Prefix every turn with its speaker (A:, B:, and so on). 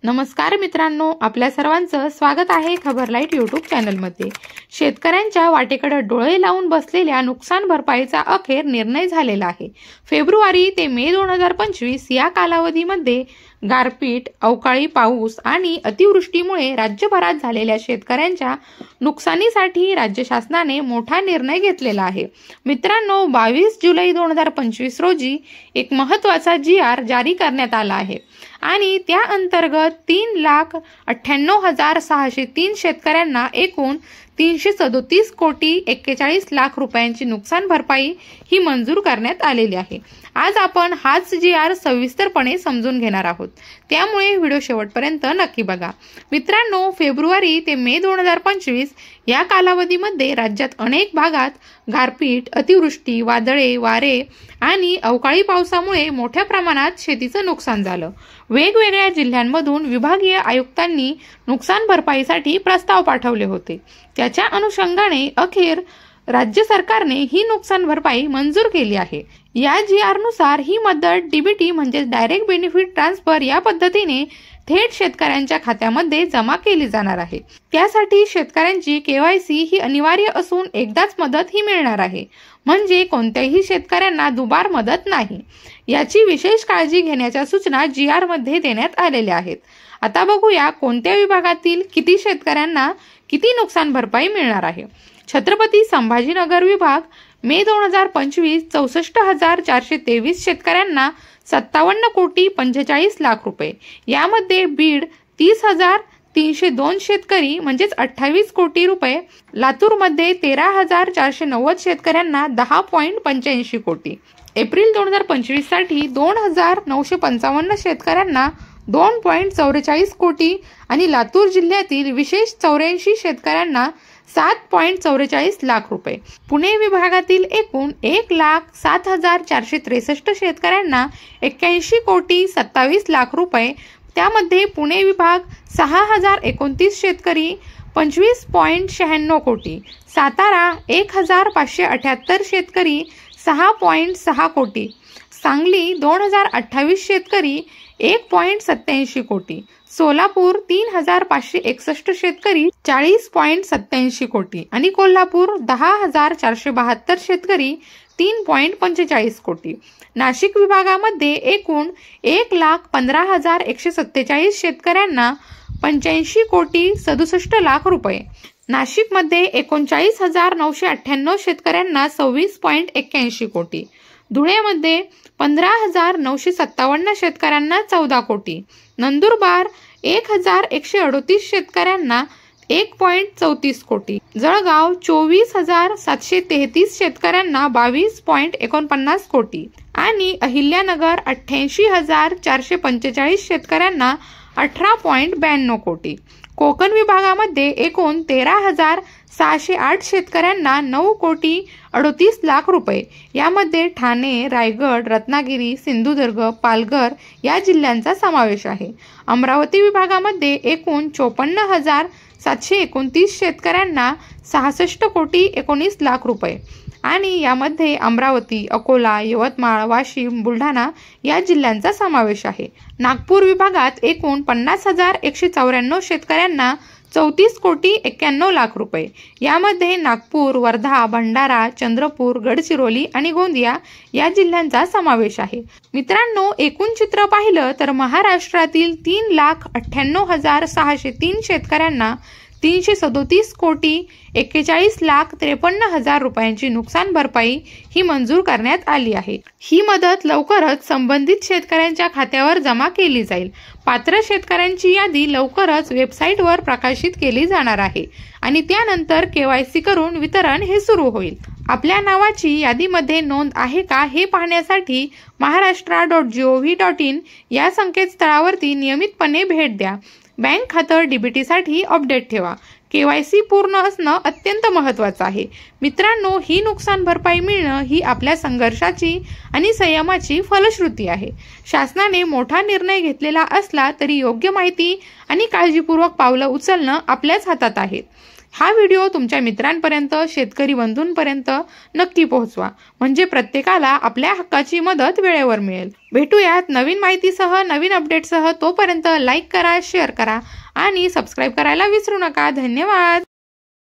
A: नमस्कार मित्रांनो, आपल्या सर्वांचं स्वागत आहे खबर लाईट यूट्यूब चॅनलमध्ये। शेतकऱ्यांच्या वाटेकडे डोळे लावून बसलेल्या नुकसान भरपाईचा अखेर निर्णय झालेला आहे। फेब्रुवारी ते मे 2025 या कालावधीमध्ये गारपीट, अवकाळी पाऊस आणि अतिवृष्टीमुळे राज्यभरात झालेल्या शेतकऱ्यांच्या नुकसानीसाठी राज्य शासनाने मोठा निर्णय घेतलेला आहे। मित्रांनो, 22 जुलै 2025 रोजी एक महत्त्वाचा GR जारी करण्यात आला आहे आणि त्या अंतर्गत 3,98,603 शेतकऱ्यांना एकूण 337 कोटी 41 लाख रुपयांची नुकसान भरपाई ही मंजूर करण्यात आलेली आहे। आज आपण हाच GR सविस्तरपणे समजून घेणार आहोत, त्यामुळे व्हिडिओ शेवटपर्यंत नक्की बघा। मित्रांनो, फेब्रुवारी ते मे 2025 या कालावधीमध्ये राज्यात अनेक भागात गारपीट, अतिवृष्टी, वादळे, वारे आणि अवकाळी पावसामुळे मोठ्या प्रमाणात शेतीचं नुकसान झालं। वेगवेगळ्या जिल्ह्यांमधून विभागीय आयुक्तांनी नुकसान भरपाईसाठी प्रस्ताव पाठवले होते। त्याच्या अनुषंगाने अखेर राज्य सरकारने ही नुकसान भरपाई मंजूर केली आहे। या GR नुसार ही मदत DBT म्हणजे डायरेक्ट बेनिफिट ट्रान्सफर या पद्धतीने थेट शेतकऱ्यांच्या खात्यामध्ये जमा केली जाणार आहे। त्यासाठी शेतकऱ्यांची KYC ही अनिवार्य असून एकदाच मदत ही मिळणार आहे, म्हणजे कोणत्याही शेतकऱ्यांना दुबार मदत नाही। याची विशेष काळजी घेण्याच्या सूचना GR मध्ये देण्यात आलेल्या आहेत। आता बघूया कोणत्या विभागातील किती शेतकऱ्यांना किती नुकसान भरपाई मिळणार आहे। छत्रपती संभाजीनगर विभाग मे 2025 64,423 शेतकऱ्यांना 57 कोटी 45 लाख रुपये। यामध्ये बीड 30,302 शेतकरी म्हणजेच 28 कोटी रुपये। लातूरमध्ये 13,490 शेतकऱ्यांना 10.85 कोटी। एप्रिल 2025 साठी 2,955 शेतकऱ्यांना 2.44 कोटी आणि लातूर जिल्ह्यातील विशेष 84 शेतकऱ्यांना 7.44 लाख रुपये। पुणे विभागातील एकूण 1,07,463 शेतकऱ्यांना 81 कोटी 27 लाख रुपये। त्यामध्ये पुणे विभाग 6,029 शेतकरी 25.96 कोटी। सातारा 1,578 शेतकरी 6.6 कोटी। सांगली 2,028 शेतकरी 1.87 कोटी। सोलापूर 3,561 शेतकरी 40.87 कोटी आणि कोल्हापूर 10,472 शेतकरी 3.45 कोटी। नाशिक विभागामध्ये एकूण 1,15,147 शेतकऱ्यांना 85 कोटी 67 लाख रुपये। नाशिकमध्ये 39,998 शेतकऱ्यांना 26.81 कोटी। धुळ्यामध्ये 15,957 शेतकऱ्यांना 14 कोटी। नंदुरबार 1,138 शेतकऱ्यांना 1.34 कोटी। जळगाव 24,733 शेतकऱ्यांना 22.49 कोटी आणि अहिल्यानगर 88,445 शेतकऱ्यांना 18.92 कोटी। कोकण विभागामध्ये एकूण 13,608 शेतकऱ्यांना 9 कोटी 38 लाख रुपये। यामध्ये ठाणे, रायगड, रत्नागिरी, सिंधुदुर्ग, पालघर या जिल्ह्यांचा समावेश आहे। अमरावती विभागामध्ये एकूण 54,729 शेतकऱ्यांना 66 कोटी 19 लाख रुपये आणि यामध्ये अमरावती, अकोला, यवतमाळ, वाशिम, बुलढाणा या जिल्ह्यांचा समावेश आहे। नागपूर विभागात एकूण 50,194 शेतकऱ्यांना 34 कोटी 91 लाख रुपये। यामध्ये नागपूर, वर्धा, भंडारा, चंद्रपूर, गडचिरोली आणि गोंदिया या जिल्ह्यांचा समावेश आहे। मित्रांनो, एकूण चित्र पाहिलं तर महाराष्ट्रातील 3,98,603 शेतकऱ्यांना 337 कोटी 41 लाख 53 हजार रुपयांची नुकसान भरपाई ही मंजूर करण्यात आली आहे। ही मदत लवकरच संबंधित शेतकऱ्यांच्या खात्यावर जमा केली जाईल। पात्र शेतकऱ्यांची यादी लवकरच वेबसाईटवर प्रकाशित केली जाणार आहे आणि त्यानंतर KYC करून वितरण हे सुरू होईल। आपल्या नावाची यादीमध्ये नोंद आहे का हे पाहण्यासाठी maharashtra.gov.in या संकेतस्थळावरती नियमितपणे भेट द्या। बँक खातं DBT साठी अपडेट ठेवा। KYC पूर्ण असणं अत्यंत महत्त्वाचं आहे। मित्रांनो, ही नुकसान भरपाई मिळणं ही आपल्या संघर्षाची आणि संयमाची फलश्रुती आहे। शासनाने मोठा निर्णय घेतलेला असला तरी योग्य माहिती आणि काळजीपूर्वक पावलं उचलणं आपल्याच हातात आहे। हा व्हिडिओ तुमच्या मित्रांपर्यंत, शेतकरी बंधूंपर्यंत नक्की पोहोचवा, म्हणजे प्रत्येकाला आपल्या हक्काची मदत वेळेवर मिळेल। भेटूयात नवीन माहितीसह, नवीन अपडेटसह। तोपर्यंत लाईक करा, शेअर करा आणि सबस्क्राईब करायला विसरू नका। धन्यवाद।